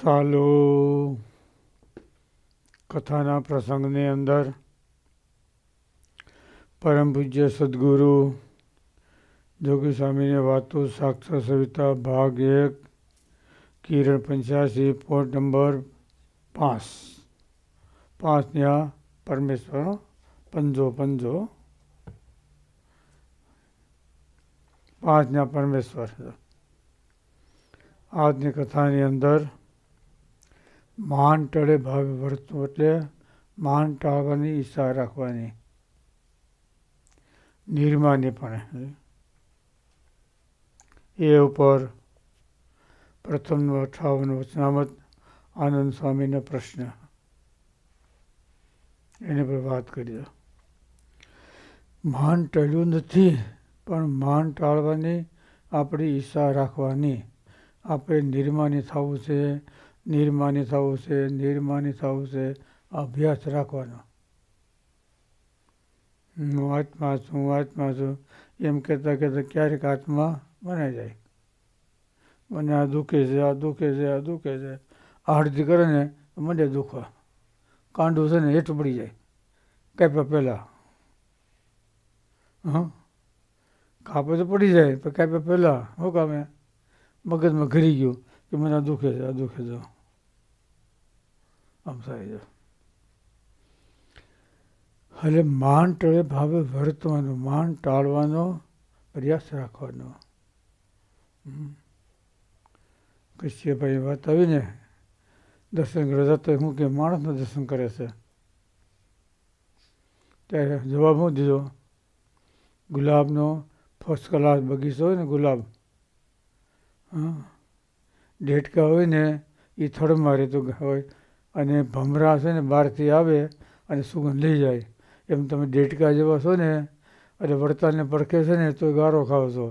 સાલો કથાના પ્રસંગની અંદર પરમ પૂજ્ય સદગુરુ જોગી સ્વામીની વાતો સાક્ષર સવિતા ભાગ 1 કિરણ 85 પોઈન્ટ નંબર 5 ત્યાં પરમેશ્વર પંજો 5 ત્યાં પરમેશ્વર. આજની કથાની અંદર માન ટળે ભાવે વર્તવું એટલે માન ટાળવાની ઈચ્છા રાખવાની, નિર્માનીપણે. એ ઉપર પ્રથમનું 58 વચનામત આનંદ સ્વામીનો પ્રશ્ન, એની પર વાત કરીએ. માન ટળ્યું નથી, પણ માન ટાળવાની આપણી ઈચ્છા રાખવાની. આપણે નિર્માની થવું છે, નિર્માની થવું છે, નિર્માની થવું છે, અભ્યાસ રાખવાનો. હું આત્મા છું, હું આત્મા છું એમ કહેતા કહેતા ક્યારેક આત્મા બનાઈ જાય. મને આ દુખે છે, આ દુખે છે, આ દુખે છે, આડધી કરે ને મને દુખવા, કાંડું છે ને હેઠું પડી જાય કાપ્યા પહેલાં. કાપે તો પડી જાય પણ કાપ્યા પહેલાં શું કામે મગજમાં ઘરી ગયું કે મને આ દુખે છે, આ દુખે છે, આમ થાય છે. એટલે માન ટળે ભાવે વર્તવાનું, માન ટાળવાનો પ્રયાસ રાખવાનો. કશ્યપભાઈ વાત આવીને દર્શન કરવા જતા હું કે માણસના દર્શન કરે છે, ત્યારે જવાબ શું દીધો? ગુલાબનો ફર્સ્ટ ક્લાસ બગીચો હોય ને, ગુલાબ ડેટકા હોય ને એ થડમાં રહેતું હોય અને ભમરા છે ને બહારથી આવે અને સુગંધ લઈ જાય. એમ તમે ડેટકા જેવા છો ને એટલે વડતાલને પડખે છે ને તો ગારો ખાવ છો,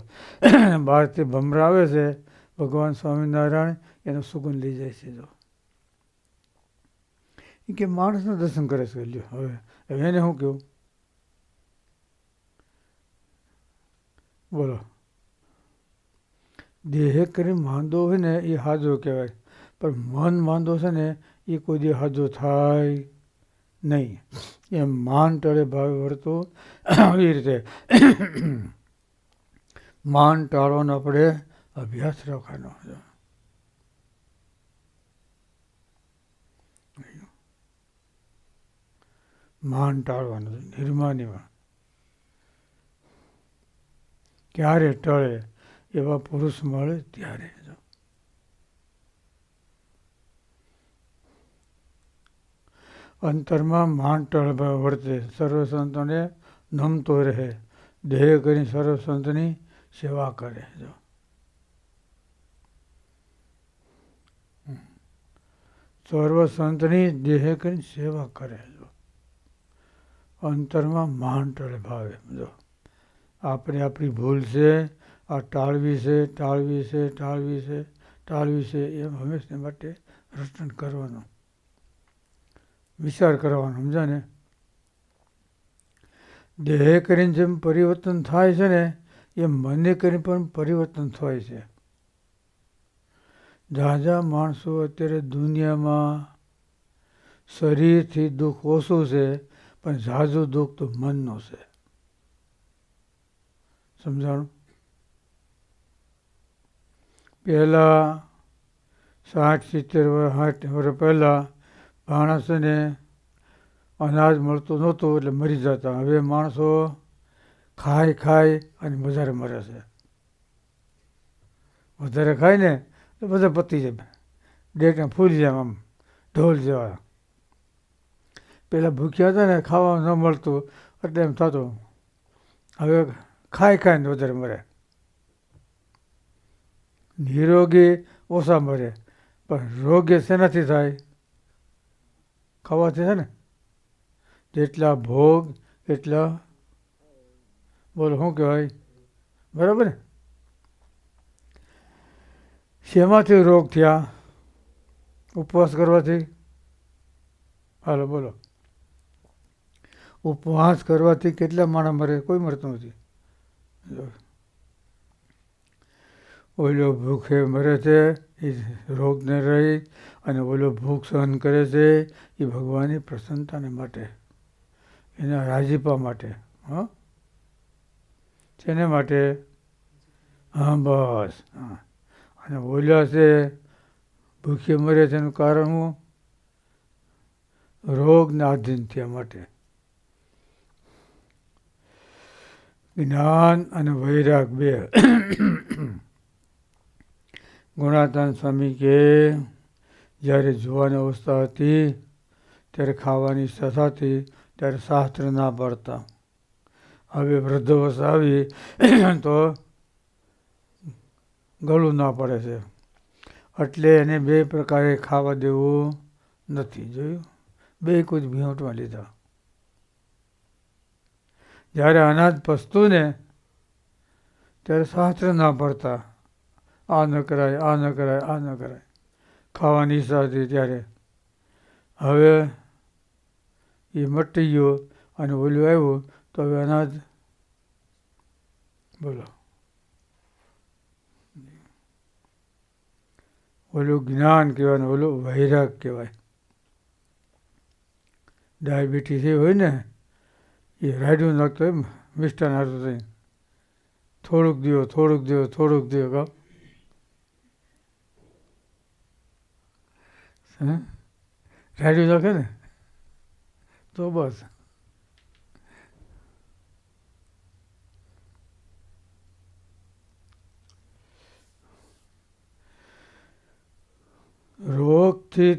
બહારથી ભમરા આવે છે ભગવાન સ્વામિનારાયણ એનો સુગંધ લઈ જાય છે. જો એ કે માણસનું દર્શન કરે છે. લ્યો હવે એને શું કહ્યું બોલો? દેહ કરી માંદો હોય ને એ હાજો કહેવાય, પણ મન માંદો છે ને એ કોઈ દી હાજો થાય નહીં. એમ માન ટળે ભાવે વર્તો એ રીતે માન ટાળવાનો આપણે અભ્યાસ રાખવાનો. માન ટાળવાનું નિર્માનીમાં ક્યારે ટળે? એવા પુરુષ મળે ત્યારે. અંતરમાં માન ટળ વર્તે, સર્વ સંતોને નમતો રહે, દેહ કરી સર્વ સંતની સેવા કરે. જો સર્વ સંતની દેહ કરી સેવા કરે. જો અંતરમાં માન ટળે ભાવે. જો આપણે આપણી ભૂલ છે, આ ટાળવી છે, ટાળવી છે, ટાળવી છે, ટાળવી છે, એમ હંમેશા માટે રટણ કરવાનું, વિચાર કરવાનો. સમજા ને? દેહ કરીને જેમ પરિવર્તન થાય છે ને એમ મને કરીને પણ પરિવર્તન થાય છે. ઝાઝા માણસો અત્યારે દુનિયામાં શરીરથી દુઃખ ઓછું છે, પણ ઝાઝું દુઃખ તો મનનું છે. સમજાણું? પહેલાં 60-70 વર્ષ પહેલાં માણસને અનાજ મળતું નહોતું એટલે મરી જતા. હવે માણસો ખાય ખાય અને વધારે મરે છે. વધારે ખાય ને તો બધા પતી જાય, ડેકને ફૂલી જાય આમ ઢોલ જેવા. પહેલાં ભૂખ્યા હતા ને ખાવાનું ન મળતું એટલે એમ થતું, હવે ખાય ખાય ને વધારે મરે. નિરોગી ઓછા મરે, પણ રોગ્ય શેનાથી થાય? ખાવાથી છે ને. જેટલા ભોગ એટલા બોલો શું કહેવાય? બરાબર ને? શેમાંથી રોગ થયા? ઉપવાસ કરવાથી. હાલો બોલો, ઉપવાસ કરવાથી કેટલા માણસ મરે? કોઈ મરતું નથી. ઓલો ભૂખે મરે છે એ રોગને રહી, અને ઓલો ભૂખ સહન કરે છે એ ભગવાનની પ્રસન્નતાને માટે, એના રાજીપા માટે. હા, શેને માટે? હા બસ. હા, અને ઓલા છે ભૂખે મરે છે એનું કારણ હું? રોગને આધીન થયા માટે. જ્ઞાન અને વૈરાગ બે. ગુણાતાન સ્વામી કે જ્યારે જુવાની અવસ્થા હતી ત્યારે ખાવાની ઈચ્છા થતી ત્યારે શાસ્ત્ર ના પાડતા. હવે વૃદ્ધાવસ્થા આવી તો ગળું ના પડે છે, એટલે એને બે પ્રકારે ખાવા દેવું નથી. જોયું? બે કુછ ભીંટમાં લીધા. જ્યારે અનાજ પસતું ને ત્યારે શાસ્ત્ર ના પડતા, આ ન કરાય, આ ન કરાય, આ ન કરાય. ખાવાની ઈચ્છા હતી ત્યારે. હવે એ મટી ગયો અને ઓલું આવ્યું તો હવે અનાજ બોલો. ઓલું જ્ઞાન કહેવાય ને ઓલું વૈરાગ કહેવાય. ડાયાબિટીસ એ હોય ને એ રાડ્યું નાખતો હોય મિષ્ટાન હારતું થઈ, થોડુંક દ્યો, થોડુંક દ્યો, થોડુંક દ્યો. કહો રાડ્યું નાખે ને તો બસ. રોગથી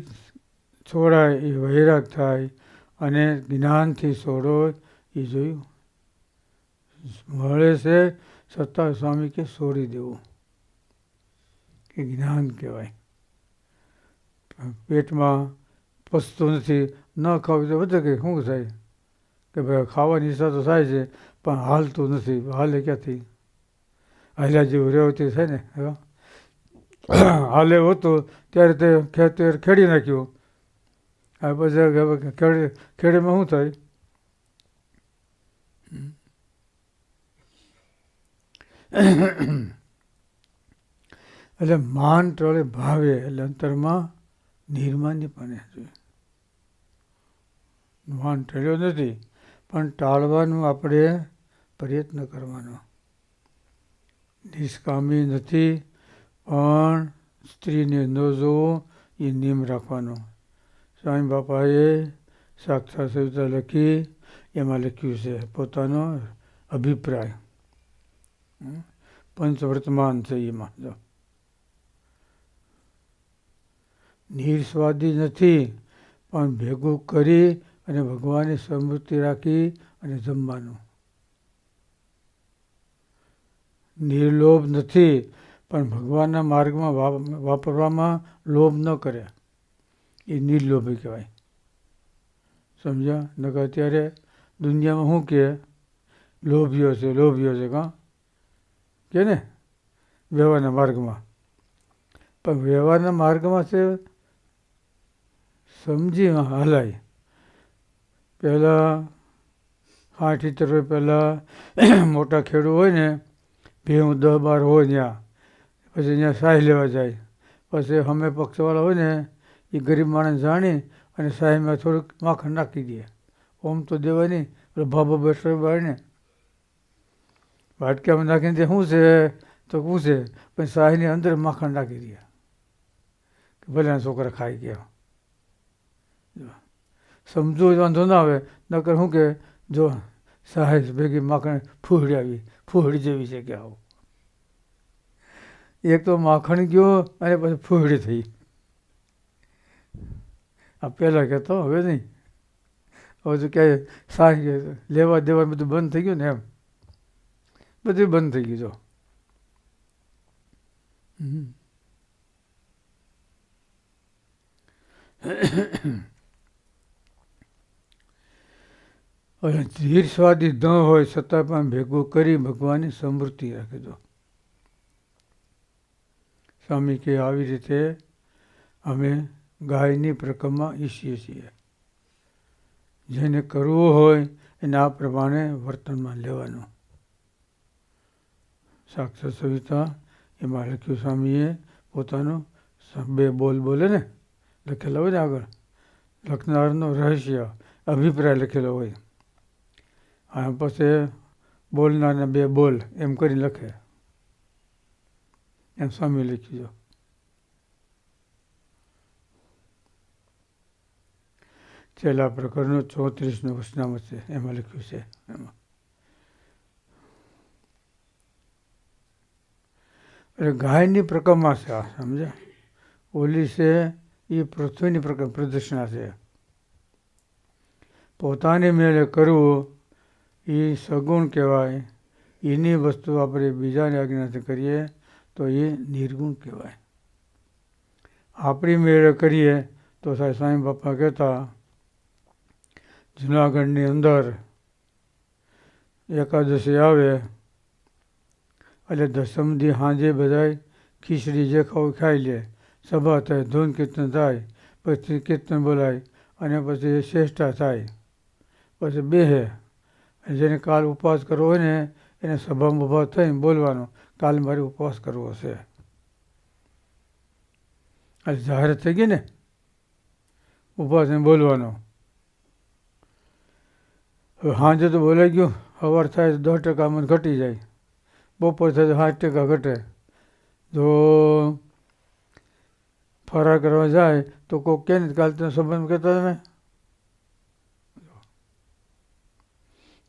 છોડાય એ વૈરાગ થાય, અને જ્ઞાનથી છોડો એ જોયું મળે છે છતાં સ્વામી કે છોડી દેવું એ જ્ઞાન કહેવાય. પેટમાં પચતું નથી, ન ખાવું તો બધે કંઈ શું થાય કે ભાઈ ખાવાની ઈચ્છા તો થાય છે પણ હાલતું નથી. હાલે ક્યાંથી? હાલ્યા જેવું રહેવતી થાય ને. હાલે હોતું ત્યારે તે ખેતર ખેડી નાખ્યું. આ પછી ખેડીમાં શું થાય? એટલે માન ટળે ભાવે એટલે અંતરમાં નિર્માન્ય બને. માન ટળ્યો નથી પણ ટાળવાનું આપણે પ્રયત્ન કરવાનો. નિષ્કામી નથી પણ સ્ત્રીને ન જોવો એ નિયમ રાખવાનો. સ્વામી બાપાએ સાક્ષાત સવિતા લખી એમાં લખ્યું છે પોતાનો અભિપ્રાય. પંચવર્તમાન છે એમાં. જો નિર્સ્વાદી નથી પણ ભેગું કરી અને ભગવાનની સમૃદ્ધિ રાખી અને જમવાનું. નિર્લોભ નથી પણ ભગવાનના માર્ગમાં વાપરવામાં લોભ ન કરે એ નિર્લોભી કહેવાય. સમજ્યા? નકર અત્યારે દુનિયામાં શું કહે? લોભીઓ છે, લોભીઓ છે. કાં કે ને વ્યવહારના માર્ગમાં. પણ વ્યવહારના માર્ગમાં છે સમજી હલાય. પહેલાં 60-70 વર્ષ પહેલાં મોટા ખેડૂત હોય ને ભેહું 10-12 હોય ત્યાં, પછી ત્યાં સાહી લેવા જાય. પછી અમે પક્ષવાળા હોય ને એ ગરીબ માણસ જાણી અને સાહીમાં થોડુંક માખણ નાખી દે. ઓમ તો દેવાય નહીં, એટલે ભાભો બેઠો બહાર ને વાટકામાં નાખીને તે શું છે તો પૂછે, પણ સાહીની અંદર માખણ નાખી દે કે ભલે છોકરા ખાઈ ગયા. સમજવું વાંધો ના આવે, નકર શું કે જો સાહેબ ભેગી માખણ ફૂહડી આવી, ફૂહડી જેવી છે કે આવું. એક તો માખણ ગયો અને પછી ફૂહડી થઈ. આ પહેલાં કહેતો, હવે નહીં. હવે તો ક્યાંય સાહી લેવા દેવા બધું બંધ થઈ ગયું ને એમ. બધું બંધ થઈ ગયું. જો ધીર સ્વાદી ન હોય છતાં પણ ભેગું કરી ભગવાનની સમૃદ્ધિ રાખી દો. સ્વામી કે આવી રીતે અમે ગાયની પ્રકમમાં ઈચ્છીએ છીએ. જેને કરવું હોય એને આ પ્રમાણે વર્તનમાં લેવાનું. સાક્ષાત સવિતા એમાં લખ્યું સ્વામીએ પોતાનું બે બોલ બોલે ને લખેલા હોય ને આગળ લખનારનું રહસ્ય અભિપ્રાય લખેલો હોય આ પછી બોલનારને બે બોલ એમ કરી લખે એમ સ્વામી લખ્યું. છેલ્લા પ્રકરણનું 34નું વચનામૃત છે એમાં લખ્યું છે. એમાં એટલે ગાયની પ્રકરણમાં છે આ સમજ્યા. ઓલી છે એ પૃથ્વીની પ્રદક્ષિણા છે. પોતાની મેળે કરવું એ સગુણ કહેવાય. એની વસ્તુ આપણે બીજાની આજ્ઞાથી કરીએ તો એ નિર્ગુણ કહેવાય. આપણી મેળે કરીએ તો સાહેબ સ્વામી બાપા કહેતા જુનાગઢની અંદર એકાદશી આવે એટલે દસમથી સાંજે બધાય ખીચડી જે ખાવું ખાઈ લે. સભા થાય, ધૂન કીર્તન થાય, પછી કીર્તન બોલાય અને પછી શ્રેષ્ઠા થાય, પછી બેહે. જેને કાલ ઉપવાસ કરવો હોય ને એને સભામાં ઊભા થઈને બોલવાનો કાલ મારે ઉપવાસ કરવો છે. આ જાહેર થઈ ગઈ ને ઉપવાસ એને બોલવાનો. હવે સાંજે તો બોલાઈ ગયું, સવાર થાય તો 10% મન ઘટી જાય, બપોર થાય તો 60% ઘટે. જો ફરાર કરવા જાય તો કોઈક કહે ને કાલ તમે સંબંધ કહેતા તમે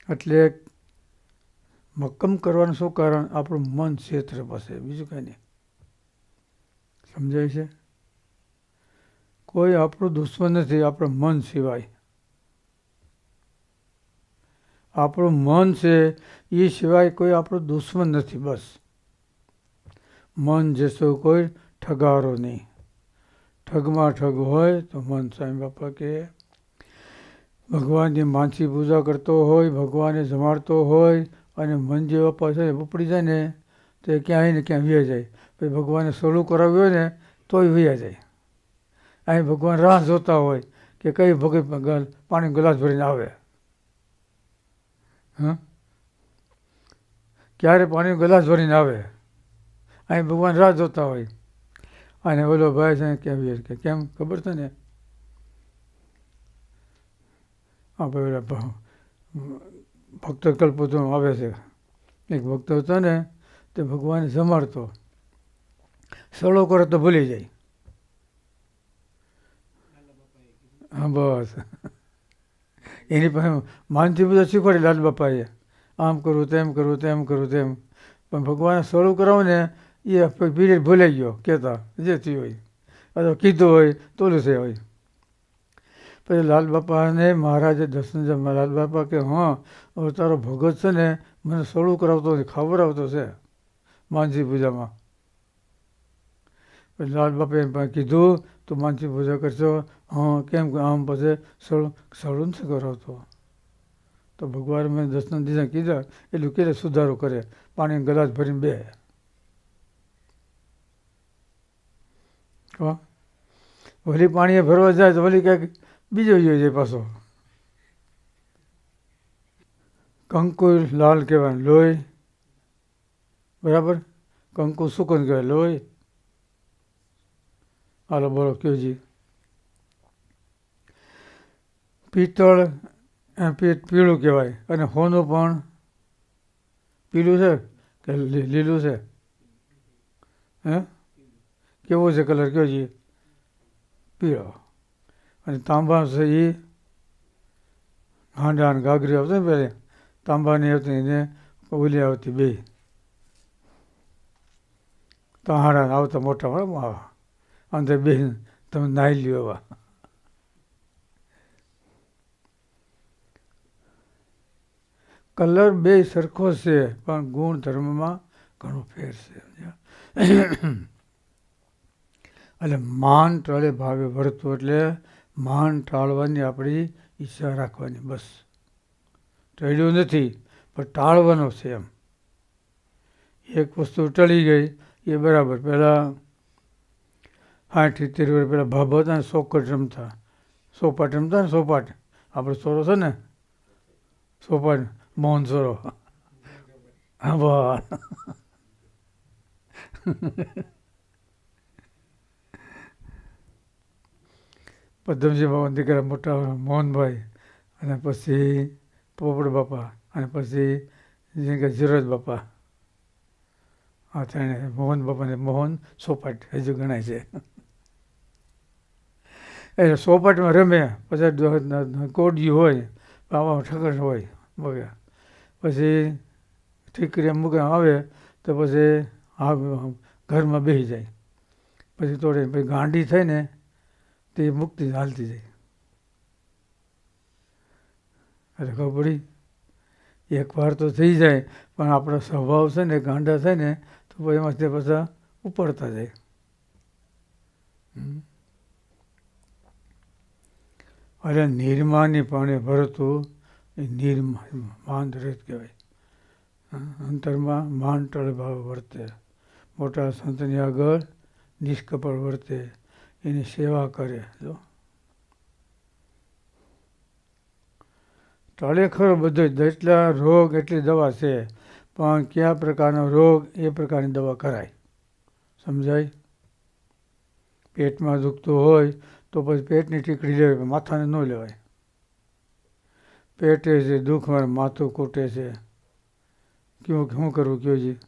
એટલે મક્કમ કરવાનું શું કારણ? આપણું મન ક્ષેત્ર પાસે, બીજું કંઈ નહીં. સમજાય છે? કોઈ આપણું દુશ્મન નથી આપણું મન સિવાય. આપણું મન છે એ સિવાય કોઈ આપણું દુશ્મન નથી. બસ મન જેસો કોઈ ઠગારો નહીં. ઠગમાં ઠગ હોય તો મન. સ્વામી બાપા કે ભગવાનની માનસી પૂજા કરતો હોય, ભગવાનને જમાડતો હોય અને મન જે બાપા છે ઉપડી જાય ને તો એ ક્યાંય ને ક્યાં વ્યા જાય. પછી ભગવાનને સળું કરાવ્યું હોય ને તોય વ્યા જાય. અહીં ભગવાન રાહ જોતા હોય કે કઈ ભગત પાણી ગ્લાસ ભરીને આવે. હા, ક્યારે પાણી ગ્લાસ ભરીને આવે. અહીં ભગવાન રાહ જોતા હોય. અને ઓલો ભાઈ છે કેમ કે કેમ ખબર છે ને આપણે ભક્ત કલ્પોતો આવે છે. એક ભક્ત હતો ને તે ભગવાનને જમાડતો, સળો કરે તો ભૂલી જાય. હા બસ એની પાસે માનથી બધા શીખવાડે લાલ બાપાએ આમ કરવું તેમ કરવું તેમ કરવું તેમ. પણ ભગવાને સળું કરાવું ને એ પીરિયડ ભૂલાઈ ગયો કહેતા જે થયું હોય અથવા કીધું હોય તોલું છે હોય. પછી લાલ બાપાને મહારાજે દર્શન લાલ બાપા કે હા હવે તારો ભગત છે ને મને સળું કરાવતો નથી, ખબર આવતો છે માનસી પૂજામાં. પછી લાલ બાપાએ કીધું તો માનસી પૂજા કરશો? હા કેમ કે આમ પછી સળું નથી કરાવતો. તો ભગવાન મેં દર્શન દીધા કીધા એટલું કે સુધારો કરે, પાણી ગ્લાસ ભરીને બે. વળી પાણીએ ભરવા જાય તો વળી ક્યાંક બીજો જોઈ જાય પાછો. કંકુ લાલ કહેવાય લોહી, બરાબર. કંકુ સુકન કહેવાય લોહી. હાલો બોલો કયોજી. પિત્તળ પીળું કહેવાય અને હોનું પણ પીળું છે કે લીલું છે? હે કેવો છે કલર કયોજી? પીળો. અને તાંબા છે એ હાંડા અને ગાગરી આવતી ને પહેલાં તાંબાની આવતી ને ઓલી આવતી બે તાહાડા આવતા મોટા અંદર બે તમે નાહી લ્યો એવા. કલર બે સરખો છે પણ ગુણ ધર્મમાં ઘણો ફેર છે. એટલે માન ટળે ભાવે વર્તવું એટલે માન ટાળવાની આપણી ઈચ્છા રાખવાની. બસ ટળ્યું નથી પણ ટાળવાનો છે એમ. એક વસ્તુ ટળી ગઈ એ બરાબર. પહેલાં 60-70 વર્ષ પહેલાં ભાભા હતા ને સોકટ રમતા, સોપાટ રમતા ને સોપાટ આપણે સોરો છે ને સોપાટ મોહન સોરો. હા બસ પદ્મસિંહ બાપાના દીકરા મોટા મોહનભાઈ, અને પછી પોપડ બાપા, અને પછી જીરજ બાપા. આ ત્રણે મોહન બાપાને મોહન સોપાટ હજુ ગણાય છે. એટલે સોપાટમાં રમે, પછી કોડિયું હોય, આવામાં ઠકર હોય વગેરે. પછી ઠીકરી મૂકે આવે તો પછી ઘરમાં બેસી જાય. પછી થોડી પછી ગાંડી થઈ ને તે મુક્તિ હાલતી જાય. એટલે ખબર પડી. એકવાર તો થઈ જાય, પણ આપણો સ્વભાવ છે ને ગાંડા થાય ને તો પછી એમાંથી પાછા ઉપડતા જાય. અરે નિર્માની પાણી ભરતું એ માન રેત કહેવાય. અંતરમાં માન ટળભાવ વર્તે, મોટા સંતની આગળ નિષ્કપટ વર્તે, એની સેવા કરે. જો ટળે ખરો બધો, જેટલા રોગ એટલી દવા છે, પણ કયા પ્રકારનો રોગ એ પ્રકારની દવા કરાય. સમજાય? પેટમાં દુખતું હોય તો પછી પેટની ટીકડી લેવાય, માથાને ન લેવાય. પેટે છે દુઃખ, મારે માથું કૂટે છે, શું કરવું કયો જી?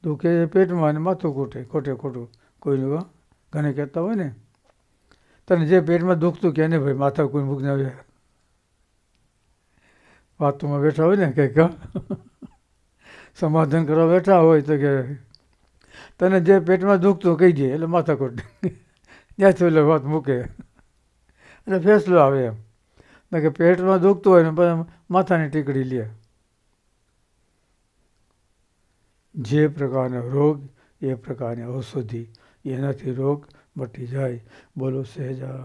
દુખે છે પેટમાં અને માથું કૂટે, ખોટે ખોટું કોઈનું ઘણે કહેતા હોય ને, તને જે પેટમાં દુખતું કે એને ભાઈ માથા કોઈ મૂકને આવે વાતોમાં બેઠા હોય ને કંઈક સમાધાન કરવા બેઠા હોય તો કે તને જે પેટમાં દુખતું કહી દે એટલે માથાકૂટ. ત્યાંથી એટલે વાત મૂકે એટલે ફેસલો આવે એમ. કે પેટમાં દુખતું હોય ને પછી માથાની ટીકડી લે. જે પ્રકારનો રોગ એ પ્રકારની ઔષધિ, એનાથી રોગ મટી જાય. બોલો સહેજા.